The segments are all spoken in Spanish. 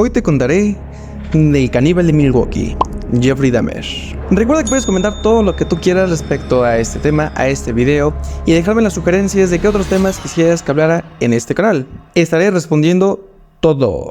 Hoy te contaré del caníbal de Milwaukee, Jeffrey Dahmer. Recuerda que puedes comentar todo lo que tú quieras respecto a este tema, a este video, y dejarme las sugerencias de qué otros temas quisieras que hablara en este canal. Estaré respondiendo todo.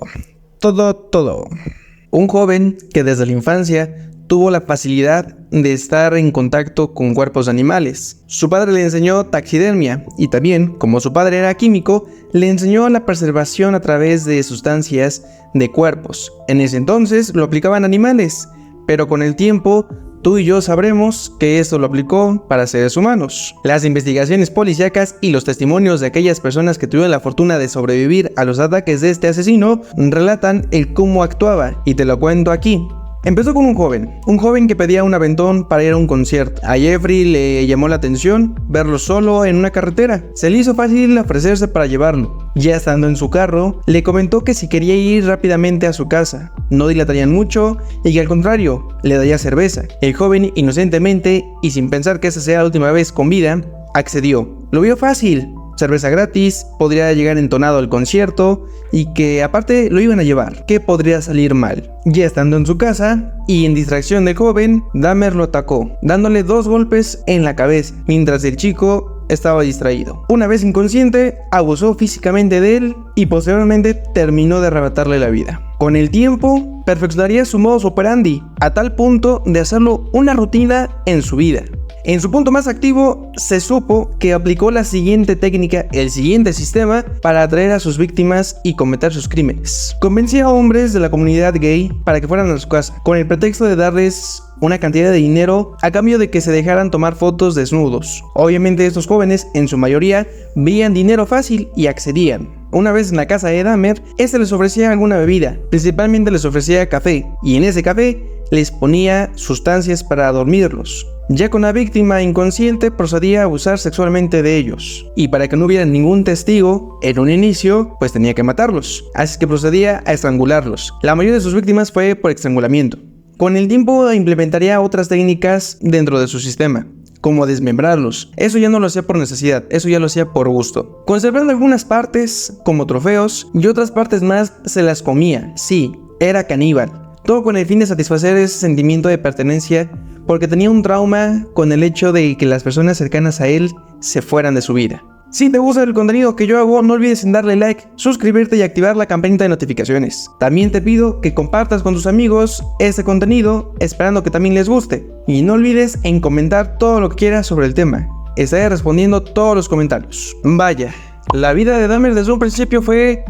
Un joven que desde la infancia tuvo la facilidad de estar en contacto con cuerpos de animales. Su padre le enseñó taxidermia y también, como su padre era químico, le enseñó la preservación a través de sustancias de cuerpos. En ese entonces lo aplicaban a animales, pero con el tiempo tú y yo sabremos que esto lo aplicó para seres humanos. Las investigaciones policíacas y los testimonios de aquellas personas que tuvieron la fortuna de sobrevivir a los ataques de este asesino relatan el cómo actuaba, y te lo cuento aquí. Empezó con un joven que pedía un aventón para ir a un concierto. A Jeffrey le llamó la atención verlo solo en una carretera. Se le hizo fácil ofrecerse para llevarlo. Ya estando en su carro, le comentó que si quería ir rápidamente a su casa, no dilatarían mucho y que al contrario, le daría cerveza. El joven, inocentemente y sin pensar que esa sea la última vez con vida, accedió. Lo vio fácil. Cerveza gratis, podría llegar entonado al concierto y que aparte lo iban a llevar. ¿Qué podría salir mal? Ya estando en su casa y en distracción del joven, Dahmer lo atacó, dándole 2 golpes en la cabeza, mientras el chico estaba distraído. Una vez inconsciente, abusó físicamente de él y posteriormente terminó de arrebatarle la vida. Con el tiempo, perfeccionaría su modus operandi, a tal punto de hacerlo una rutina en su vida. En su punto más activo, se supo que aplicó la siguiente técnica, el siguiente sistema, para atraer a sus víctimas y cometer sus crímenes. Convencía a hombres de la comunidad gay para que fueran a su casa, con el pretexto de darles una cantidad de dinero a cambio de que se dejaran tomar fotos desnudos. Obviamente estos jóvenes, en su mayoría, veían dinero fácil y accedían. Una vez en la casa de Dahmer, este les ofrecía alguna bebida, principalmente les ofrecía café, y en ese café les ponía sustancias para dormirlos. Ya con la víctima inconsciente procedía a abusar sexualmente de ellos, y para que no hubiera ningún testigo en un inicio, pues tenía que matarlos, así que procedía a estrangularlos. La mayoría de sus víctimas fue por estrangulamiento. Con el tiempo implementaría otras técnicas dentro de su sistema, como desmembrarlos. Eso ya no lo hacía por necesidad, eso ya lo hacía por gusto, conservando algunas partes como trofeos y otras partes más se las comía. Sí, era caníbal, todo con el fin de satisfacer ese sentimiento de pertenencia, porque tenía un trauma con el hecho de que las personas cercanas a él se fueran de su vida. Si te gusta el contenido que yo hago, no olvides en darle like, suscribirte y activar la campanita de notificaciones. También te pido que compartas con tus amigos este contenido, esperando que también les guste. Y no olvides en comentar todo lo que quieras sobre el tema. Estaré respondiendo todos los comentarios. Vaya, la vida de Dahmer desde un principio fue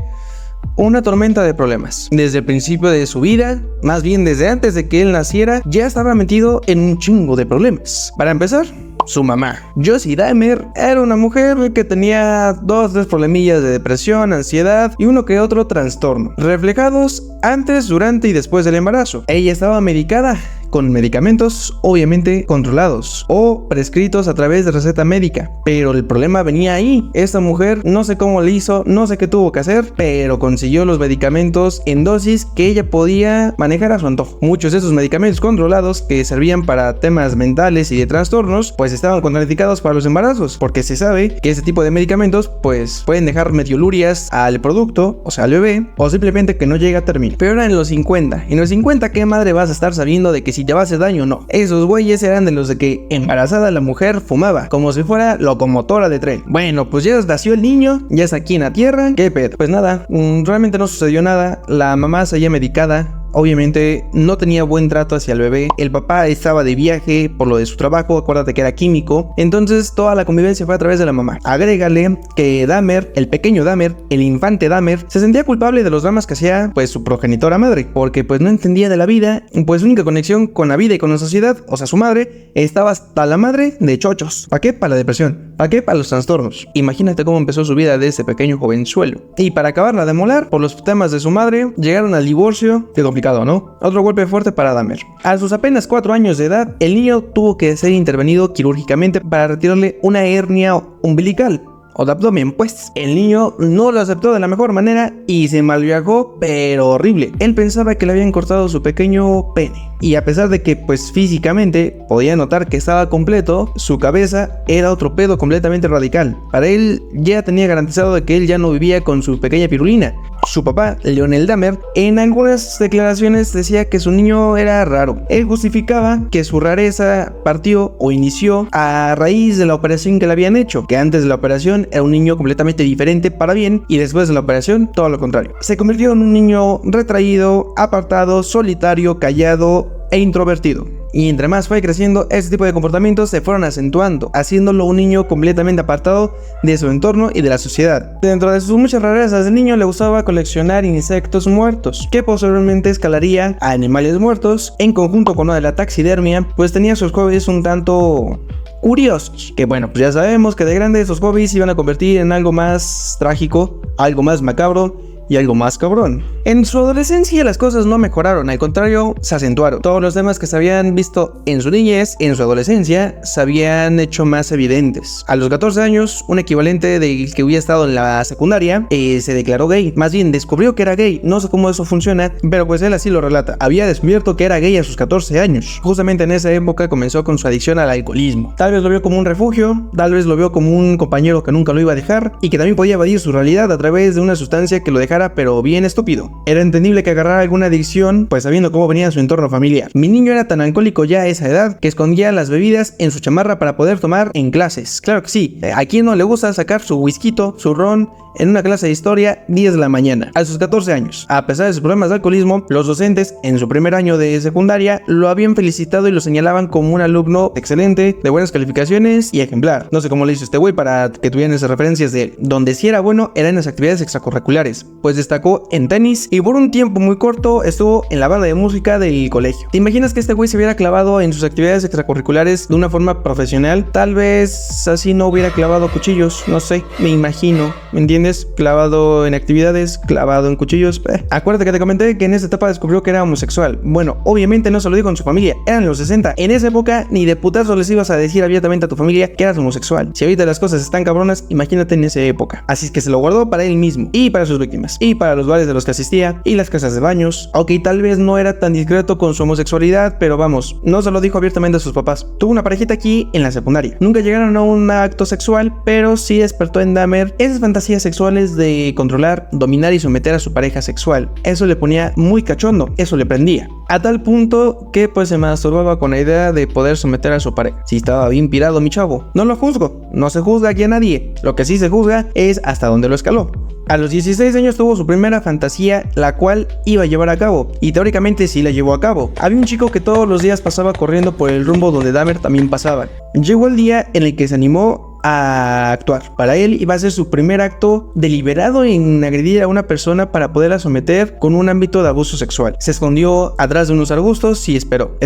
una tormenta de problemas. Desde el principio de su vida, más bien desde antes de que él naciera, ya estaba metido en un chingo de problemas. Para empezar, su mamá, Josie Dahmer, era una mujer que tenía 2 o 3 problemillas de depresión, ansiedad y uno que otro trastorno, reflejados antes, durante y después del embarazo. Ella estaba medicada con medicamentos obviamente controlados o prescritos a través de receta médica, pero el problema venía ahí. Esta mujer no sé cómo le hizo, no sé qué tuvo que hacer, pero consiguió los medicamentos en dosis que ella podía manejar a su antojo. Muchos de esos medicamentos controlados que servían para temas mentales y de trastornos, pues estaban contraindicados para los embarazos, porque se sabe que ese tipo de medicamentos pues pueden dejar mediolurias al producto, o sea al bebé, o simplemente que no llegue a término. Pero era en los 50, y en los 50 ¿qué madre vas a estar sabiendo de que si te va a hacer daño o no? Esos güeyes eran de los de que embarazada la mujer fumaba, como si fuera locomotora de tren. Bueno, pues ya nació el niño, ya está aquí en la tierra, ¿qué pedo? Pues nada, realmente no sucedió nada, la mamá seguía medicada. Obviamente no tenía buen trato hacia el bebé, el papá estaba de viaje por lo de su trabajo, acuérdate que era químico, entonces toda la convivencia fue a través de la mamá. Agrégale que Dahmer, el pequeño Dahmer, el infante Dahmer, se sentía culpable de los dramas que hacía pues su progenitora madre, porque pues no entendía de la vida, pues su única conexión con la vida y con la sociedad, o sea su madre, estaba hasta la madre de chochos. ¿Para qué? Para la depresión. ¿Para qué? Para los trastornos. Imagínate cómo empezó su vida de ese pequeño jovenzuelo. Y para acabarla de molar, por los temas de su madre, llegaron al divorcio, que complicado, ¿no? Otro golpe fuerte para Dahmer. A sus apenas 4 años de edad, el niño tuvo que ser intervenido quirúrgicamente para retirarle una hernia umbilical o de abdomen, pues. El niño no lo aceptó de la mejor manera y se malviajó, pero horrible. Él pensaba que le habían cortado su pequeño pene. y a pesar de que pues físicamente podía notar que estaba completo, su cabeza era otro pedo completamente radical. Para él ya tenía garantizado de que él ya no vivía con su pequeña pirulina. Su papá, Lionel Dahmer, en algunas declaraciones decía que su niño era raro. Él justificaba que su rareza partió o inició a raíz de la operación que le habían hecho, que antes de la operación era un niño completamente diferente para bien y después de la operación todo lo contrario. Se convirtió en un niño retraído, apartado, solitario, callado e introvertido. Y entre más fue creciendo, este tipo de comportamientos se fueron acentuando, haciéndolo un niño completamente apartado de su entorno y de la sociedad. Dentro de sus muchas rarezas, el niño le gustaba coleccionar insectos muertos, que posteriormente escalaría a animales muertos, en conjunto con lo de la taxidermia, pues tenía sus hobbies un tanto curiosos, que bueno, pues ya sabemos que de grande esos hobbies se iban a convertir en algo más trágico, algo más macabro y algo más cabrón. En su adolescencia las cosas no mejoraron, al contrario, se acentuaron. Todos los temas que se habían visto en su niñez, en su adolescencia, se habían hecho más evidentes. A los 14 años, un equivalente del que hubiera estado en la secundaria, se declaró gay. Más bien, descubrió que era gay. No sé cómo eso funciona, pero pues él así lo relata. Había descubierto que era gay a sus 14 años. Justamente en esa época comenzó con su adicción al alcoholismo. Tal vez lo vio como un refugio, tal vez lo vio como un compañero que nunca lo iba a dejar y que también podía evadir su realidad a través de una sustancia que lo dejara pero bien estúpido. Era entendible que agarrara alguna adicción, pues sabiendo cómo venía su entorno familiar. Mi niño era tan alcohólico ya a esa edad que escondía las bebidas en su chamarra para poder tomar en clases. Claro que sí, ¿a quién no le gusta sacar su whisky, su ron en una clase de historia 10 de la mañana? A sus 14 años, a pesar de sus problemas de alcoholismo, los docentes en su primer año de secundaria lo habían felicitado y lo señalaban como un alumno excelente, de buenas calificaciones y ejemplar. No sé cómo le hizo este güey para que tuvieran esas referencias de él. Donde sí era bueno era en las actividades extracurriculares, pues destacó en tenis y por un tiempo muy corto estuvo en la banda de música del colegio. ¿Te imaginas que este güey se hubiera clavado en sus actividades extracurriculares de una forma profesional? Tal vez así no hubiera clavado cuchillos, no sé, me imagino, ¿me entiendes? Clavado en actividades, clavado en cuchillos. Acuérdate que te comenté que en esta etapa descubrió que era homosexual. Bueno, obviamente no se lo dijo con su familia, eran los 60. En esa época ni de putazo les ibas a decir abiertamente a tu familia que eras homosexual. Si ahorita las cosas están cabronas, imagínate en esa época. Así es que se lo guardó para él mismo y para sus víctimas y para los bares de los que asistía y las casas de baños. Ok, tal vez no era tan discreto con su homosexualidad, pero vamos, no se lo dijo abiertamente a sus papás. Tuvo una parejita aquí en la secundaria. Nunca llegaron a un acto sexual, pero sí despertó en Dahmer esas fantasías sexuales de controlar, dominar y someter a su pareja sexual. Eso le ponía muy cachondo, eso le prendía. A tal punto que pues se masturbaba con la idea de poder someter a su pareja. Si estaba bien pirado mi chavo. No lo juzgo, no se juzga aquí a nadie. Lo que sí se juzga es hasta dónde lo escaló. A los 16 años tuvo su primera fantasía, la cual iba a llevar a cabo, y teóricamente sí la llevó a cabo. Había un chico que todos los días pasaba corriendo por el rumbo donde Dahmer también pasaba. Llegó el día en el que se animó a actuar. Para él iba a ser su primer acto deliberado en agredir a una persona para poderla someter con un ámbito de abuso sexual. Se escondió atrás de unos arbustos y esperó,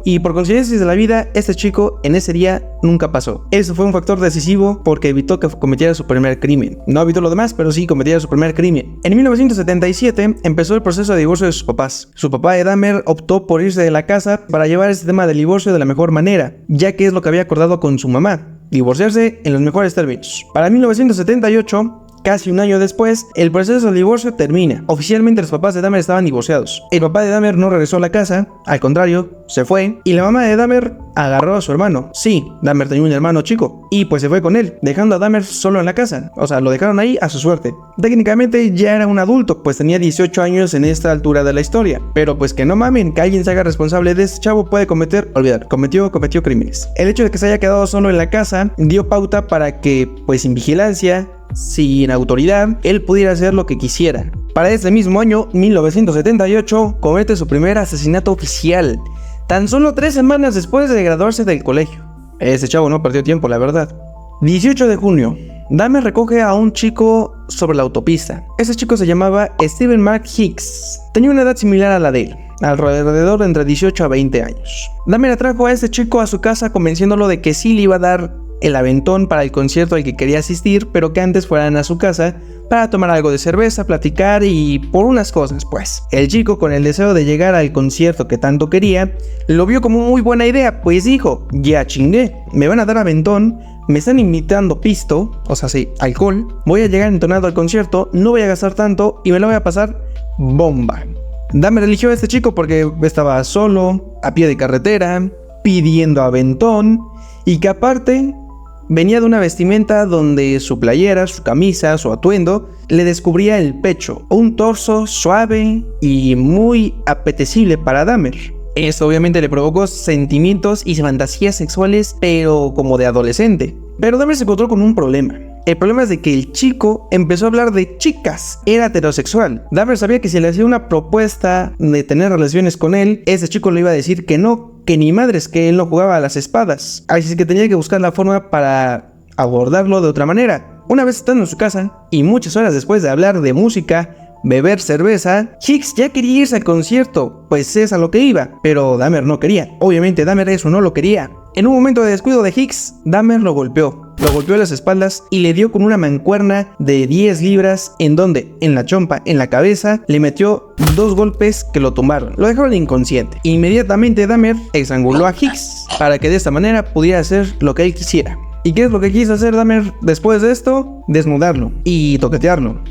y por coincidencias de la vida, este chico en ese día nunca pasó. Eso fue un factor decisivo porque evitó que cometiera su primer crimen. No evitó lo demás, pero sí cometiera su primer crimen. En 1977 empezó el proceso de divorcio de sus papás. Su papá de Dahmer optó por irse de la casa para llevar este tema del divorcio de la mejor manera, ya que es lo que había acordado con su mamá. Divorciarse en los mejores términos. Para 1978, casi un año después, el proceso de divorcio termina. Oficialmente los papás de Dahmer estaban divorciados. El papá de Dahmer no regresó a la casa, al contrario, se fue. Y la mamá de Dahmer agarró a su hermano. Sí, Dahmer tenía un hermano chico. Y pues se fue con él, dejando a Dahmer solo en la casa. O sea, lo dejaron ahí a su suerte. Técnicamente ya era un adulto, pues tenía 18 años en esta altura de la historia. Pero pues que no mamen, que alguien se haga responsable de ese chavo puede cometió crímenes. El hecho de que se haya quedado solo en la casa dio pauta para que, pues sin vigilancia, sin autoridad, él pudiera hacer lo que quisiera. Para ese mismo año, 1978, comete su primer asesinato oficial, tan solo 3 semanas después de graduarse del colegio. Ese chavo no perdió tiempo, la verdad. 18 de junio, Dahmer recoge a un chico sobre la autopista. Ese chico se llamaba Steven Mark Hicks. Tenía una edad similar a la de él, alrededor de entre 18 a 20 años. Dahmer atrajo a ese chico a su casa convenciéndolo de que sí le iba a dar el aventón para el concierto al que quería asistir, pero que antes fueran a su casa para tomar algo de cerveza, platicar y por unas cosas pues. El chico, con el deseo de llegar al concierto que tanto quería, lo vio como muy buena idea, pues dijo: ya chingué, me van a dar aventón, me están invitando pisto, o sea sí, alcohol, voy a llegar entonado al concierto, no voy a gastar tanto y me lo voy a pasar bomba. Dahmer eligió a este chico porque estaba solo, a pie de carretera, pidiendo aventón, y que aparte venía de una vestimenta donde su playera, su camisa, su atuendo le descubría el pecho, un torso suave y muy apetecible para Dahmer. Esto obviamente le provocó sentimientos y fantasías sexuales, pero como de adolescente. Pero Dahmer se encontró con un problema. El problema es de que el chico empezó a hablar de chicas, era heterosexual. Dahmer sabía que si le hacía una propuesta de tener relaciones con él, ese chico le iba a decir que no, que ni madres, que él no jugaba a las espadas. Así es que tenía que buscar la forma para abordarlo de otra manera. Una vez estando en su casa, y muchas horas después de hablar de música, beber cerveza, Hicks ya quería irse al concierto, pues es a lo que iba, pero Dahmer no quería. Obviamente Dahmer eso no lo quería. En un momento de descuido de Hicks, Dahmer lo golpeó a las espaldas y le dio con una mancuerna de 10 libras, en donde, en la chompa, en la cabeza, le metió 2 golpes que lo tumbaron, lo dejaron inconsciente. Inmediatamente Dahmer estranguló a Hicks para que de esta manera pudiera hacer lo que él quisiera. ¿Y qué es lo que quiso hacer Dahmer después de esto? Desnudarlo y toquetearlo.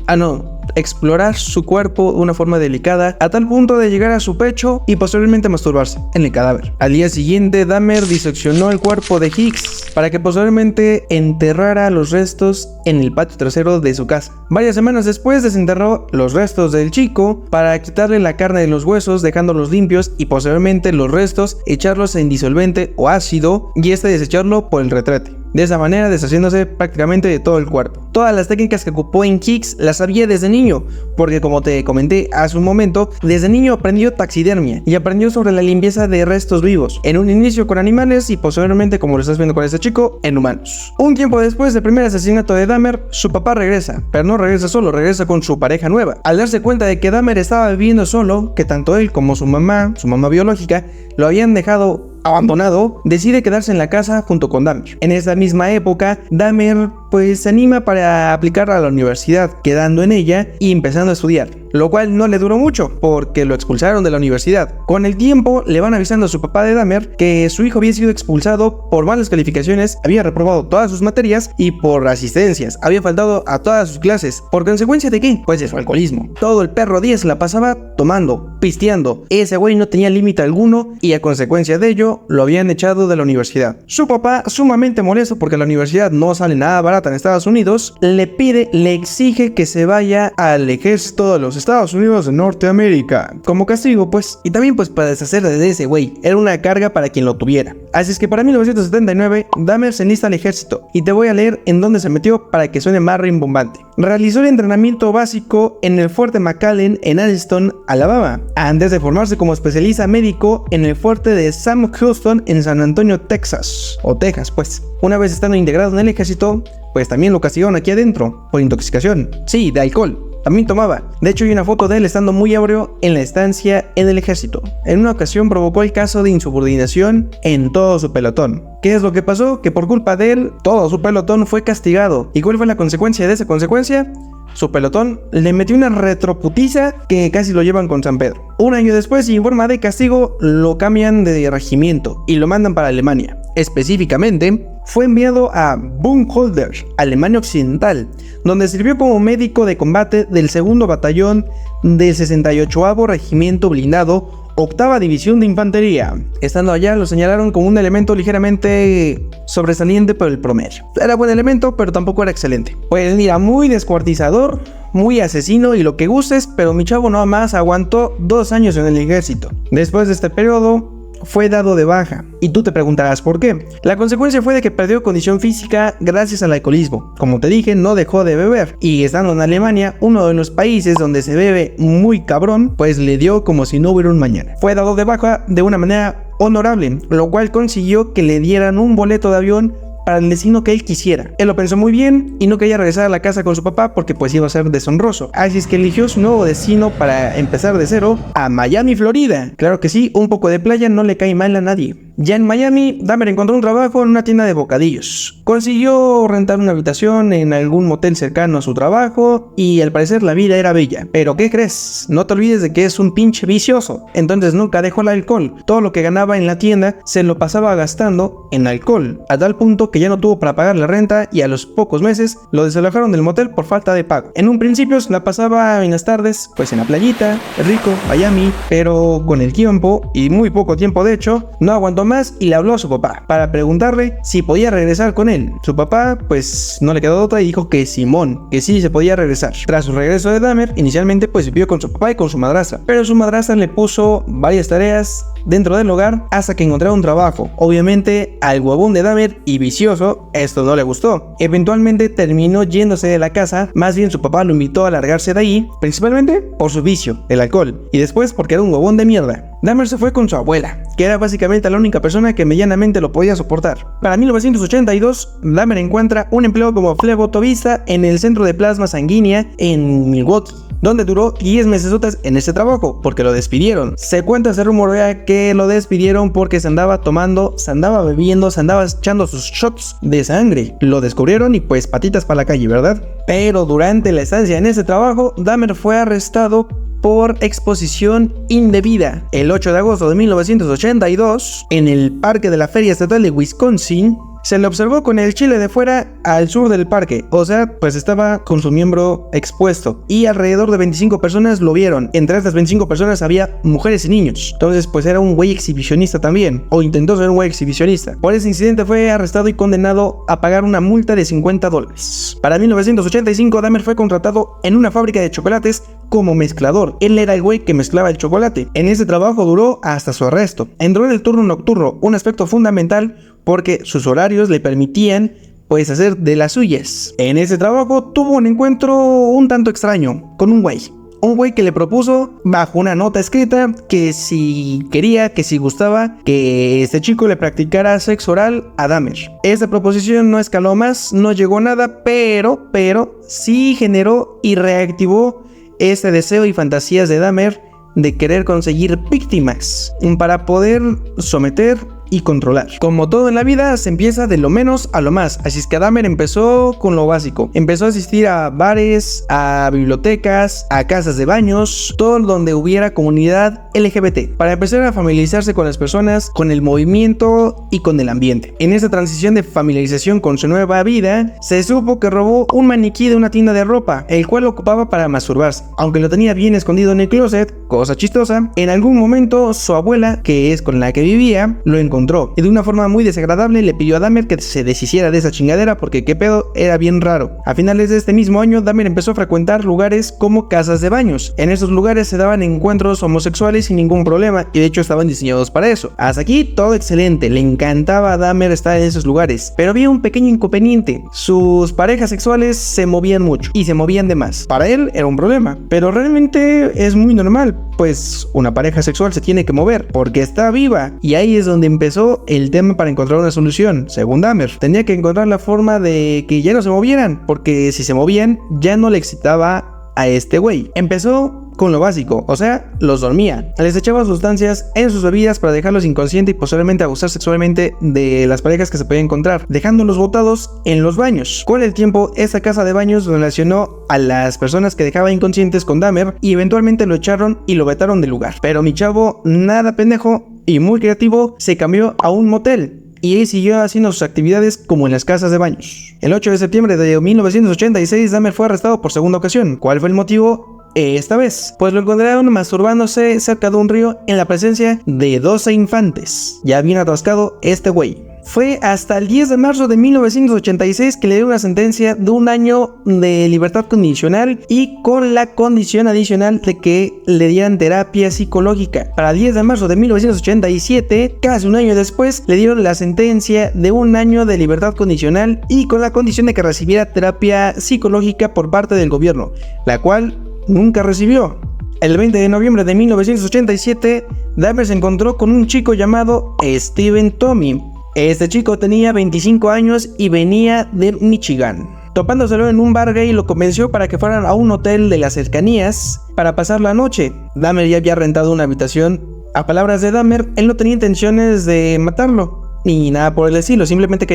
Explorar su cuerpo de una forma delicada a tal punto de llegar a su pecho y posteriormente masturbarse en el cadáver. Al día siguiente, Dahmer diseccionó el cuerpo de Hicks para que posteriormente enterrara los restos en el patio trasero de su casa. Varias semanas después desenterró los restos del chico para quitarle la carne de los huesos, dejándolos limpios, y posteriormente los restos echarlos en disolvente o ácido y desecharlo por el retrete. De esa manera deshaciéndose prácticamente de todo el cuerpo. Todas las técnicas que ocupó en Hicks las sabía desde niño, porque como te comenté hace un momento, desde niño aprendió taxidermia y aprendió sobre la limpieza de restos vivos, en un inicio con animales y posteriormente, como lo estás viendo con este chico, en humanos. Un tiempo después del primer asesinato de Dahmer, su papá regresa, pero no regresa solo, regresa con su pareja nueva. Al darse cuenta de que Dahmer estaba viviendo solo, que tanto él como su mamá biológica, lo habían dejado abandonado, decide quedarse en la casa junto con Dahmer. En esa misma época, Dahmer se anima para aplicar a la universidad, quedando en ella y empezando a estudiar, lo cual no le duró mucho porque lo expulsaron de la universidad. Con el tiempo le van avisando a su papá de Dahmer que su hijo había sido expulsado por malas calificaciones, había reprobado todas sus materias y por asistencias, había faltado a todas sus clases. ¿Por consecuencia de qué? Pues de su alcoholismo. Todo el perro día se la pasaba tomando, pisteando. Ese güey no tenía límite alguno y a consecuencia de ello lo habían echado de la universidad. Su papá, sumamente molesto porque la universidad no sale nada barata en Estados Unidos, le exige que se vaya al ejército de los Estados Unidos de Norteamérica como castigo, pues, y también pues para deshacerse de ese güey. Era una carga para quien lo tuviera. Así es que para 1979 Dahmer se enlista al ejército, y te voy a leer en dónde se metió para que suene más rimbombante. Realizó el entrenamiento básico en el fuerte McAllen en Addison, Alabama, antes de formarse como especialista médico en el fuerte de Sam Houston en San Antonio, Texas, o Texas pues. Una vez estando integrado en el ejército, pues también lo castigaron aquí adentro por intoxicación, sí, de alcohol. También tomaba. De hecho, hay una foto de él estando muy ebrio en la estancia en el ejército. En una ocasión provocó el caso de insubordinación en todo su pelotón. ¿Qué es lo que pasó? Que por culpa de él, todo su pelotón fue castigado. ¿Y cuál fue la consecuencia de esa consecuencia? Su pelotón le metió una retroputiza que casi lo llevan con San Pedro. Un año después, y en forma de castigo, lo cambian de regimiento y lo mandan para Alemania. Específicamente, fue enviado a Buchenwald, Alemania Occidental, donde sirvió como médico de combate del 2º Batallón del 68º Regimiento Blindado, 8ª División de Infantería. Estando allá lo señalaron como un elemento ligeramente sobresaliente por el promedio. Era buen elemento, pero tampoco era excelente. Pues mira, muy descuartizador, muy asesino y lo que gustes, pero mi chavo nada más aguantó 2 años en el ejército. Después de este periodo, fue dado de baja. Y tú te preguntarás por qué. La consecuencia fue de que perdió condición física gracias al alcoholismo. Como te dije, no dejó de beber. Y estando en Alemania, uno de los países donde se bebe muy cabrón, pues le dio como si no hubiera un mañana. Fue dado de baja de una manera honorable, lo cual consiguió que le dieran un boleto de avión para el destino que él quisiera. Él lo pensó muy bien y no quería regresar a la casa con su papá porque pues iba a ser deshonroso. Así es que eligió su nuevo destino para empezar de cero, a Miami, Florida. Claro que sí, un poco de playa no le cae mal a nadie. Ya en Miami, Dahmer encontró un trabajo en una tienda de bocadillos. Consiguió rentar una habitación en algún motel cercano a su trabajo y al parecer la vida era bella. Pero ¿qué crees? No te olvides de que es un pinche vicioso. Entonces nunca dejó el alcohol. Todo lo que ganaba en la tienda se lo pasaba gastando en alcohol, a tal punto que ya no tuvo para pagar la renta y a los pocos meses lo desalojaron del motel por falta de pago. En un principio se la pasaba en las tardes, pues en la playita, rico, Miami, pero con el tiempo, y muy poco tiempo de hecho, no aguantó más y le habló a su papá para preguntarle si podía regresar con él. Su papá pues no le quedó otra y dijo que Simón, que sí se podía regresar. Tras su regreso de Dahmer, inicialmente pues vivió con su papá y con su madrastra, pero su madrastra le puso varias tareas dentro del hogar hasta que encontrara un trabajo. Obviamente al huevón de Dahmer y vicioso esto no le gustó. Eventualmente terminó yéndose de la casa, más bien su papá lo invitó a largarse de ahí, principalmente por su vicio, el alcohol, y después porque era un huevón de mierda. Dahmer se fue con su abuela, que era básicamente la única persona que medianamente lo podía soportar. Para 1982, Dahmer encuentra un empleo como flebotomista en el centro de plasma sanguínea en Milwaukee, donde duró 10 meses en ese trabajo, porque lo despidieron. Se cuenta, se rumorea que lo despidieron porque se andaba tomando, se andaba bebiendo, se andaba echando sus shots de sangre. Lo descubrieron y pues patitas para la calle, ¿verdad? Pero durante la estancia en ese trabajo, Dahmer fue arrestado por exposición indebida. El 8 de agosto de 1982, en el parque de la Feria Estatal de Wisconsin, se le observó con el chile de fuera al sur del parque, o sea, pues estaba con su miembro expuesto y alrededor de 25 personas lo vieron. Entre estas 25 personas había mujeres y niños, entonces pues era un güey exhibicionista también, o intentó ser un güey exhibicionista. Por ese incidente fue arrestado y condenado a pagar una multa de $50. Para 1985, Dahmer fue contratado en una fábrica de chocolates como mezclador. Él era el güey que mezclaba el chocolate. En ese trabajo duró hasta su arresto. Entró en el turno nocturno, un aspecto fundamental porque sus horarios le permitían pues hacer de las suyas. En ese trabajo tuvo un encuentro un tanto extraño con un güey que le propuso bajo una nota escrita que si quería, que si gustaba, que este chico le practicara sexo oral a Dahmer. Esta proposición no escaló más, no llegó a nada, pero sí generó y reactivó este deseo y fantasías de Dahmer de querer conseguir víctimas para poder someter y controlar. Como todo en la vida, se empieza de lo menos a lo más, así es que Dahmer empezó con lo básico. Empezó a asistir a bares, a bibliotecas, a casas de baños, todo donde hubiera comunidad LGBT, para empezar a familiarizarse con las personas, con el movimiento y con el ambiente. En esta transición de familiarización con su nueva vida, se supo que robó un maniquí de una tienda de ropa, el cual lo ocupaba para masturbarse. Aunque lo tenía bien escondido en el closet, cosa chistosa, en algún momento su abuela, que es con la que vivía, lo encontró y de una forma muy desagradable le pidió a Dahmer que se deshiciera de esa chingadera porque qué pedo, era bien raro. A finales de este mismo año, Dahmer empezó a frecuentar lugares como casas de baños. En esos lugares se daban encuentros homosexuales sin ningún problema y de hecho estaban diseñados para eso. Hasta aquí todo excelente, le encantaba a Dahmer estar en esos lugares, pero había un pequeño inconveniente: sus parejas sexuales se movían mucho y se movían de más. Para él era un problema, pero realmente es muy normal, pues una pareja sexual se tiene que mover porque está viva, y ahí es donde empezó el tema para encontrar una solución. Según Dahmer, tenía que encontrar la forma de que ya no se movieran, porque si se movían ya no le excitaba a este güey. Empezó con lo básico, o sea, los dormía. Les echaba sustancias en sus bebidas para dejarlos inconscientes y posiblemente abusar sexualmente de las parejas que se podían encontrar, dejándolos botados en los baños. Con el tiempo, esta casa de baños relacionó a las personas que dejaba inconscientes con Dahmer y eventualmente lo echaron y lo vetaron del lugar. Pero mi chavo, nada pendejo y muy creativo, se cambió a un motel y ahí siguió haciendo sus actividades como en las casas de baños. El 8 de septiembre de 1986, Dahmer fue arrestado por segunda ocasión. ¿Cuál fue el motivo? Esta vez, pues lo encontraron masturbándose cerca de un río en la presencia de 12 infantes. Ya bien atascado este güey. Fue hasta el 10 de marzo de 1986 que le dio una sentencia de 1 año de libertad condicional y con la condición adicional de que le dieran terapia psicológica. Para el 10 de marzo de 1987, casi un año después, le dieron la sentencia de 1 año de libertad condicional y con la condición de que recibiera terapia psicológica por parte del gobierno, la cual nunca recibió. El 20 de noviembre de 1987, Dahmer se encontró con un chico llamado Steven Tommy. Este chico tenía 25 años y venía de Michigan. Topándoselo en un bar gay, lo convenció para que fueran a un hotel de las cercanías para pasar la noche. Dahmer ya había rentado una habitación A palabras de Dahmer, él no tenía intenciones de matarlo, ni nada por el estilo, simplemente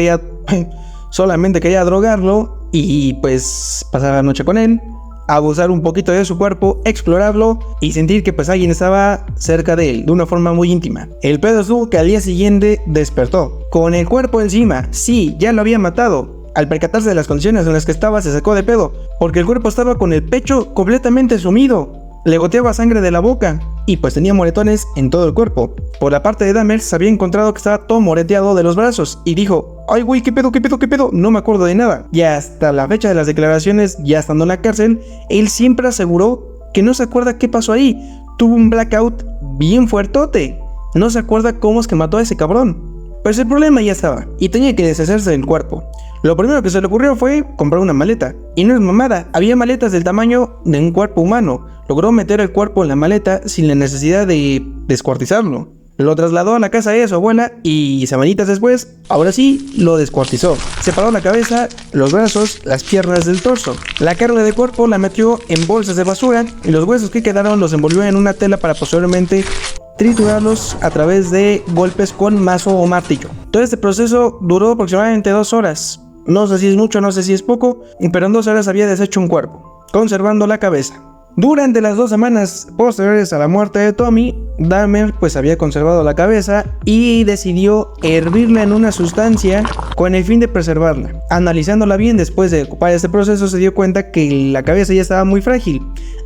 solamente quería drogarlo y pues pasar la noche con él, abusar un poquito de su cuerpo, explorarlo y sentir que pues alguien estaba cerca de él de una forma muy íntima. El pedo estuvo que al día siguiente despertó con el cuerpo encima. Sí, ya lo había matado. Al percatarse de las condiciones en las que estaba, se sacó de pedo porque el cuerpo estaba con el pecho completamente sumido. Le goteaba sangre de la boca y pues tenía moretones en todo el cuerpo. Por la parte de Dahmer se había encontrado que estaba todo moreteado de los brazos y dijo: ay güey, ¿qué pedo? No me acuerdo de nada. Y hasta la fecha de las declaraciones, ya estando en la cárcel, él siempre aseguró que no se acuerda qué pasó ahí. Tuvo un blackout bien fuertote. No se acuerda cómo es que mató a ese cabrón. Pues el problema ya estaba y tenía que deshacerse del cuerpo. Lo primero que se le ocurrió fue comprar una maleta. Y no es mamada, había maletas del tamaño de un cuerpo humano. Logró meter el cuerpo en la maleta sin la necesidad de descuartizarlo. Lo trasladó a la casa de su abuela y semanitas después, ahora sí, lo descuartizó. Separó la cabeza, los brazos, las piernas del torso. La carne del cuerpo la metió en bolsas de basura y los huesos que quedaron los envolvió en una tela para posteriormente triturarlos a través de golpes con mazo o martillo. Todo este proceso duró aproximadamente 2 horas. No sé si es mucho, no sé si es poco, pero en 2 horas había deshecho un cuerpo, conservando la cabeza. Durante las 2 semanas posteriores a la muerte de Tommy, Dahmer pues había conservado la cabeza y decidió hervirla en una sustancia con el fin de preservarla. Analizándola bien después de ocupar este proceso, se dio cuenta que la cabeza ya estaba muy frágil,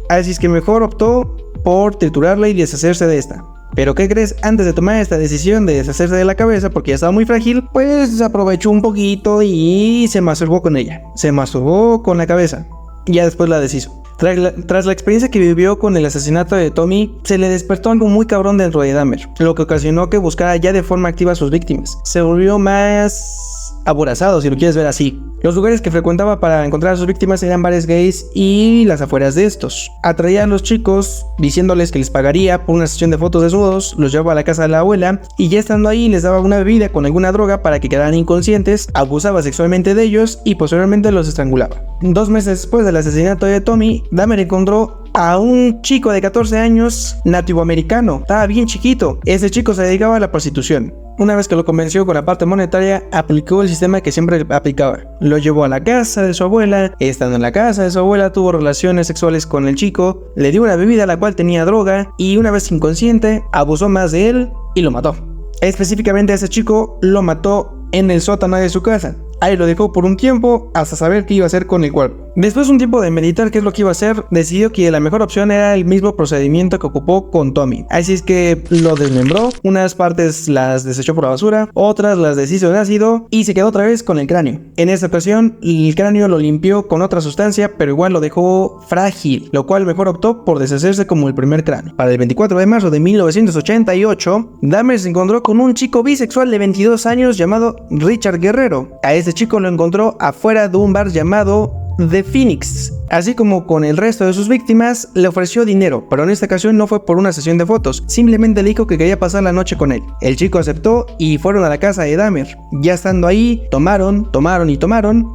así es que mejor optó por triturarla y deshacerse de esta. Pero ¿qué crees? Antes de tomar esta decisión de deshacerse de la cabeza porque ya estaba muy frágil, pues aprovechó un poquito y se masturbó con ella. Se masturbó con la cabeza. Ya después la deshizo. Tras la experiencia que vivió con el asesinato de Tommy, se le despertó algo muy cabrón dentro de Dahmer, lo que ocasionó que buscara ya de forma activa a sus víctimas. Se volvió más aborazado, si lo quieres ver así. Los lugares que frecuentaba para encontrar a sus víctimas eran bares gays y las afueras de estos. Atraía a los chicos diciéndoles que les pagaría por una sesión de fotos desnudos, los llevaba a la casa de la abuela y ya estando ahí les daba una bebida con alguna droga para que quedaran inconscientes, abusaba sexualmente de ellos y posteriormente los estrangulaba. 2 meses después del asesinato de Tommy, Dahmer encontró a un chico de 14 años nativoamericano. Estaba bien chiquito. Ese chico se dedicaba a la prostitución. Una vez que lo convenció con la parte monetaria, aplicó el sistema que siempre aplicaba. Lo llevó a la casa de su abuela. Estando en la casa de su abuela, tuvo relaciones sexuales con el chico. Le dio una bebida la cual tenía droga. Y una vez inconsciente, abusó más de él y lo mató. Específicamente a ese chico lo mató en el sótano de su casa. Ahí lo dejó por un tiempo hasta saber qué iba a hacer con el cuerpo. Después de un tiempo de meditar qué es lo que iba a hacer, decidió que la mejor opción era el mismo procedimiento que ocupó con Tommy. Así es que lo desmembró, unas partes las desechó por la basura, otras las deshizo de ácido y se quedó otra vez con el cráneo. En esta ocasión, el cráneo lo limpió con otra sustancia, pero igual lo dejó frágil, lo cual mejor optó por deshacerse como el primer cráneo. Para el 24 de marzo de 1988, Dahmer se encontró con un chico bisexual de 22 años llamado Richard Guerrero. A este chico lo encontró afuera de un bar llamado The Phoenix. Así como con el resto de sus víctimas, le ofreció dinero, pero en esta ocasión no fue por una sesión de fotos, simplemente le dijo que quería pasar la noche con él. El chico aceptó y fueron a la casa de Dahmer. Ya estando ahí, tomaron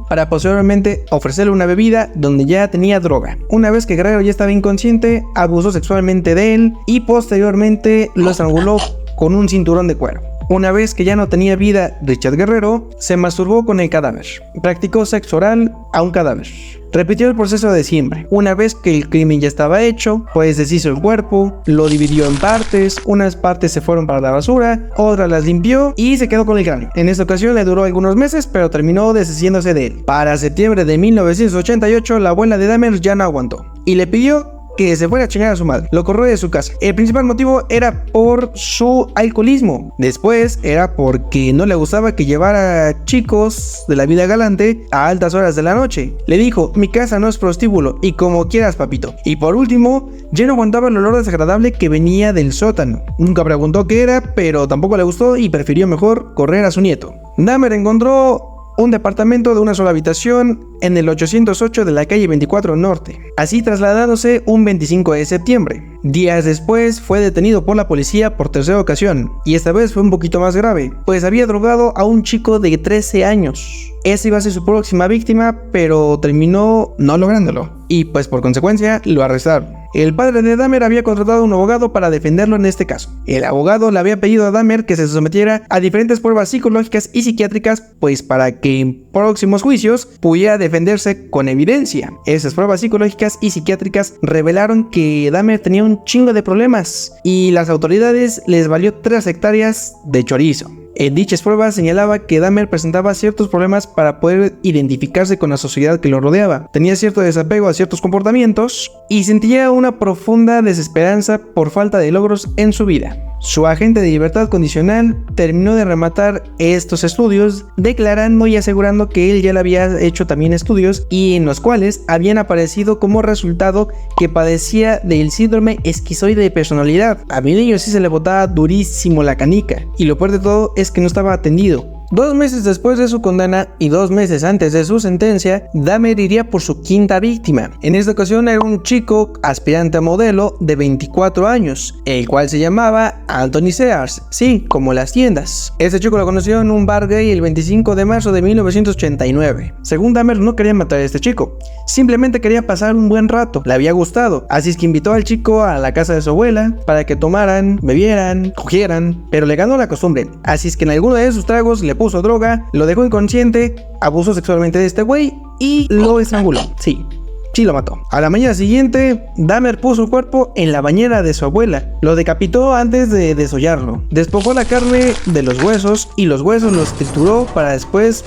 para posteriormente ofrecerle una bebida donde ya tenía droga. Una vez que Guerrero ya estaba inconsciente, abusó sexualmente de él y posteriormente lo estranguló con un cinturón de cuero. Una vez que ya no tenía vida, Richard Guerrero se masturbó con el cadáver. Practicó sexo oral a un cadáver. Repitió el proceso de siempre. Una vez que el crimen ya estaba hecho, pues deshizo el cuerpo, lo dividió en partes, unas partes se fueron para la basura, otras las limpió y se quedó con el cráneo. En esta ocasión le duró algunos meses, pero terminó deshaciéndose de él. Para septiembre de 1988, la abuela de Dahmer ya no aguantó y le pidió que se fuera a chingar a su madre. Lo corrió de su casa. El principal motivo era por su alcoholismo. Después era porque no le gustaba que llevara chicos de la vida galante a altas horas de la noche. Le dijo: mi casa no es prostíbulo y como quieras, papito. Y por último, ya no aguantaba el olor desagradable que venía del sótano. Nunca preguntó qué era, pero tampoco le gustó y prefirió mejor correr a su nieto. Dahmer encontró un departamento de una sola habitación en el 808 de la calle 24 Norte, así trasladándose un 25 de septiembre. Días después fue detenido por la policía por tercera ocasión, y esta vez fue un poquito más grave, pues había drogado a un chico de 13 años. Esa iba a ser su próxima víctima, pero terminó no lográndolo, y pues por consecuencia lo arrestaron. El padre de Dahmer había contratado a un abogado para defenderlo en este caso. El abogado le había pedido a Dahmer que se sometiera a diferentes pruebas psicológicas y psiquiátricas, pues para que en próximos juicios pudiera defenderse con evidencia. Esas pruebas psicológicas y psiquiátricas revelaron que Dahmer tenía un chingo de problemas, y las autoridades les valió 3 hectáreas de chorizo. En dichas pruebas señalaba que Dahmer presentaba ciertos problemas para poder identificarse con la sociedad que lo rodeaba. Tenía cierto desapego a ciertos comportamientos y sentía una profunda desesperanza por falta de logros en su vida. Su agente de libertad condicional terminó de rematar estos estudios, declarando y asegurando que él ya le había hecho también estudios y en los cuales habían aparecido como resultado que padecía del síndrome esquizoide de personalidad. A mi niño sí se le botaba durísimo la canica, y lo peor de todo es que no estaba atendido. 2 meses después de su condena y 2 meses antes de su sentencia, Dahmer iría por su quinta víctima. En esta ocasión era un chico aspirante a modelo de 24 años, el cual se llamaba Anthony Sears, sí, como las tiendas. Este chico lo conoció en un bar gay el 25 de marzo de 1989. Según Dahmer, no quería matar a este chico, simplemente quería pasar un buen rato, le había gustado, así es que invitó al chico a la casa de su abuela para que tomaran, bebieran, cogieran, pero le ganó la costumbre, así es que en alguno de sus tragos le puso droga, lo dejó inconsciente, abusó sexualmente de este güey y lo estranguló. Sí lo mató. A la mañana siguiente, Dahmer puso el cuerpo en la bañera de su abuela. Lo decapitó antes de desollarlo. Despojó la carne de los huesos y los huesos los trituró para después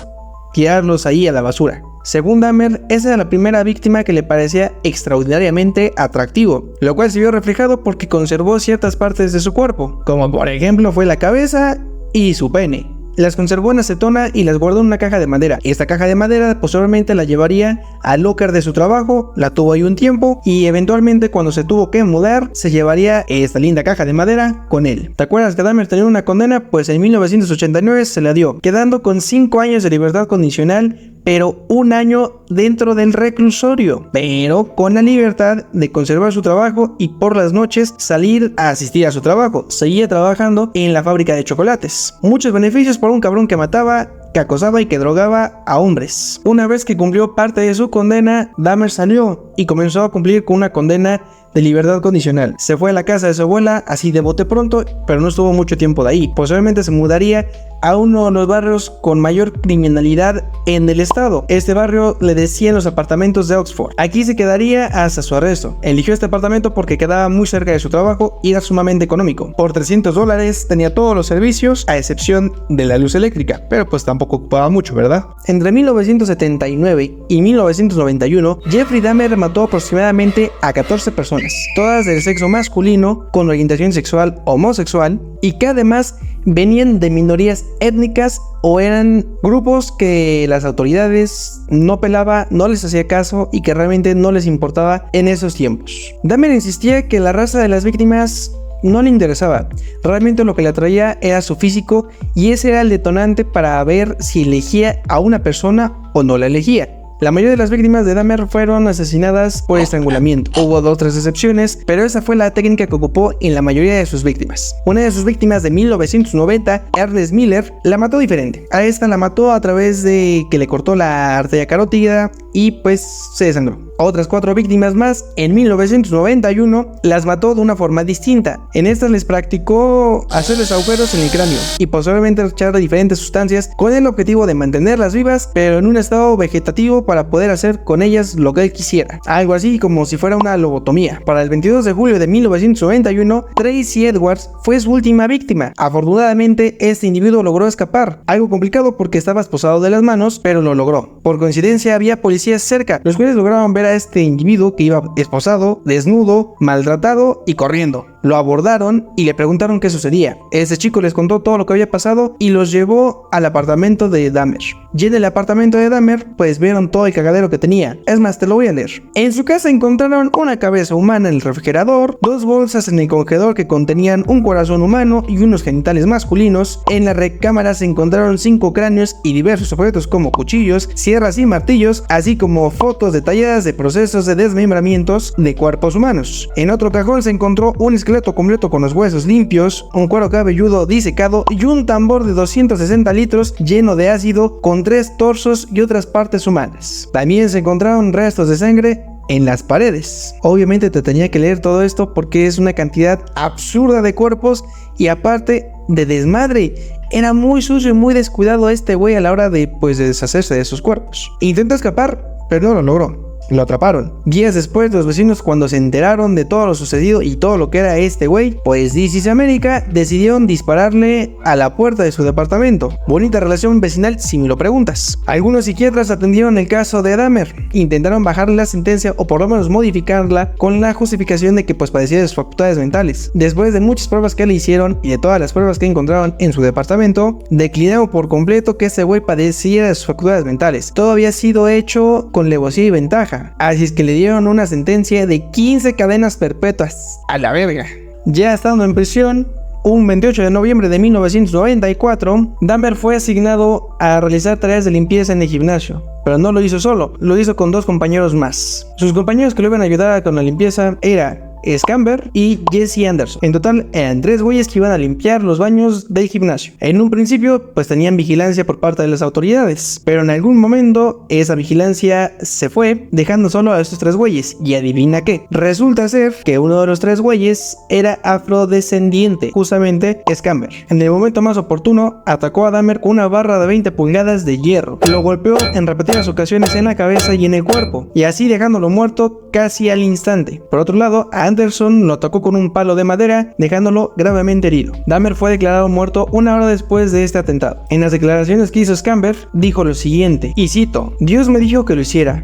tirarlos ahí a la basura. Según Dahmer, esa era la primera víctima que le parecía extraordinariamente atractivo, lo cual se vio reflejado porque conservó ciertas partes de su cuerpo, como por ejemplo fue la cabeza y su pene. Las conservó en acetona y las guardó en una caja de madera. Esta caja de madera posteriormente la llevaría al locker de su trabajo, la tuvo ahí un tiempo y eventualmente cuando se tuvo que mudar se llevaría esta linda caja de madera con él. ¿Te acuerdas que Dahmer tenía una condena? Pues en 1989 se la dio, quedando con 5 años de libertad condicional, pero 1 año dentro del reclusorio, pero con la libertad de conservar su trabajo y por las noches salir a asistir a su trabajo. Seguía trabajando en la fábrica de chocolates. Muchos beneficios por un cabrón que mataba, que acosaba y que drogaba a hombres. Una vez que cumplió parte de su condena, Dahmer salió y comenzó a cumplir con una condena de libertad condicional. Se fue a la casa de su abuela así de bote pronto, pero no estuvo mucho tiempo de ahí. Posteriormente se mudaría a uno de los barrios con mayor criminalidad en el estado. Este barrio le decían los apartamentos de Oxford. Aquí se quedaría hasta su arresto. Eligió este apartamento porque quedaba muy cerca de su trabajo y era sumamente económico. Por $300 tenía todos los servicios a excepción de la luz eléctrica, pero pues tampoco ocupaba mucho, ¿verdad? Entre 1979 y 1991, Jeffrey Dahmer mató aproximadamente a 14 personas, todas del sexo masculino con orientación sexual homosexual y que además venían de minorías étnicas o eran grupos que las autoridades no pelaba, no les hacía caso y que realmente no les importaba en esos tiempos. Dahmer insistía que la raza de las víctimas no le interesaba, realmente lo que le atraía era su físico y ese era el detonante para ver si elegía a una persona o no la elegía. La mayoría de las víctimas de Dahmer fueron asesinadas por estrangulamiento. Hubo 2 o 3 excepciones, pero esa fue la técnica que ocupó en la mayoría de sus víctimas. Una de sus víctimas de 1990, Ernest Miller, la mató diferente. A esta la mató a través de que le cortó la arteria carótida y pues se desangró. A otras 4 víctimas más, en 1991, las mató de una forma distinta. En estas les practicó hacerles agujeros en el cráneo y posteriormente echar diferentes sustancias con el objetivo de mantenerlas vivas, pero en un estado vegetativo para poder hacer con ellas lo que él quisiera. Algo así como si fuera una lobotomía. Para el 22 de julio de 1991, Tracy Edwards fue su última víctima. Afortunadamente, este individuo logró escapar. Algo complicado porque estaba esposado de las manos, pero lo logró. Por coincidencia, había policías cerca, los cuales lograron ver a este individuo que iba esposado, desnudo, maltratado y corriendo. lo abordaron y le preguntaron qué sucedía. Ese chico les contó todo lo que había pasado y los llevó al apartamento de Dahmer. Y en el apartamento de Dahmer pues vieron todo el cagadero que tenía. Es más, te lo voy a leer. En su casa encontraron una cabeza humana en el refrigerador, 2 bolsas en el congelador que contenían un corazón humano y unos genitales masculinos. En la recámara se encontraron 5 cráneos y diversos objetos como cuchillos, sierras y martillos, así como fotos detalladas de procesos de desmembramientos de cuerpos humanos. En otro cajón se encontró un esqueleto completo con los huesos limpios, un cuero cabelludo disecado y un tambor de 260 litros lleno de ácido con 3 torsos y otras partes humanas. También se encontraron restos de sangre en las paredes. Obviamente te tenía que leer todo esto porque es una cantidad absurda de cuerpos y aparte de desmadre. Era muy sucio y muy descuidado este güey a la hora de deshacerse de sus cuerpos. Intentó escapar, pero no lo logró. Lo atraparon. Días después, los vecinos, cuando se enteraron de todo lo sucedido y todo lo que era este güey, pues This is America, decidieron dispararle a la puerta de su departamento. Bonita relación vecinal si me lo preguntas. Algunos psiquiatras atendieron el caso de Dahmer, intentaron bajarle la sentencia o por lo menos modificarla con la justificación de que padecía de sus facultades mentales. Después de muchas pruebas que le hicieron y de todas las pruebas que encontraron en su departamento, declinaron por completo que este güey padecía de sus facultades mentales. Todo había sido hecho con alevosía y ventaja. Así es que le dieron una sentencia de 15 cadenas perpetuas. A la verga. Ya estando en prisión, un 28 de noviembre de 1994, Dahmer fue asignado a realizar tareas de limpieza en el gimnasio. Pero no lo hizo solo, lo hizo con 2 compañeros más. Sus compañeros que lo iban a ayudar con la limpieza eran Scamber y Jesse Anderson. En total eran 3 güeyes que iban a limpiar los baños del gimnasio. En un principio tenían vigilancia por parte de las autoridades, pero en algún momento esa vigilancia se fue, dejando solo a estos 3 güeyes. Y adivina qué, resulta ser que uno de los 3 güeyes era afrodescendiente, justamente Scamber. En el momento más oportuno atacó a Dahmer con una barra de 20 pulgadas de hierro. Lo golpeó en repetidas ocasiones en la cabeza y en el cuerpo, y así dejándolo muerto casi al instante. Por otro lado, Anderson lo atacó con un palo de madera, dejándolo gravemente herido. Dahmer fue declarado muerto 1 hora después de este atentado. En las declaraciones que hizo Scamber, dijo lo siguiente, y cito: "Dios me dijo que lo hiciera.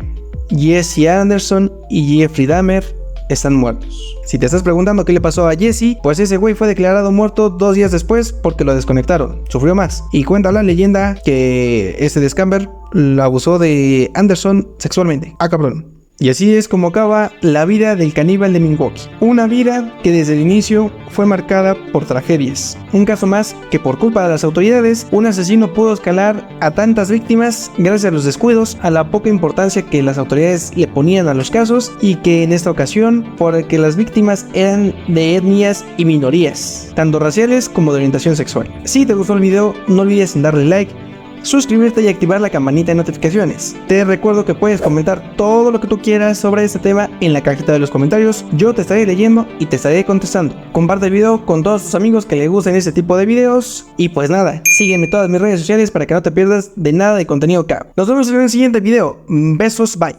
Jesse Anderson y Jeffrey Dahmer están muertos". Si te estás preguntando qué le pasó a Jesse, pues ese güey fue declarado muerto 2 días después porque lo desconectaron. Sufrió más. Y cuenta la leyenda que ese de Scamber lo abusó de Anderson sexualmente. Ah, cabrón. Y así es como acaba la vida del caníbal de Milwaukee. Una vida que desde el inicio fue marcada por tragedias. Un caso más que por culpa de las autoridades, un asesino pudo escalar a tantas víctimas gracias a los descuidos, a la poca importancia que las autoridades le ponían a los casos y que en esta ocasión, porque las víctimas eran de etnias y minorías, tanto raciales como de orientación sexual. Si te gustó el video, no olvides en darle like, suscribirte y activar la campanita de notificaciones. Te recuerdo que puedes comentar todo lo que tú quieras sobre este tema en la cajita de los comentarios. Yo te estaré leyendo y te estaré contestando. Comparte el video con todos tus amigos que les gusten este tipo de videos. Y pues nada, sígueme en todas mis redes sociales para que no te pierdas de nada de contenido que hago. Nos vemos en el siguiente video. Besos, bye.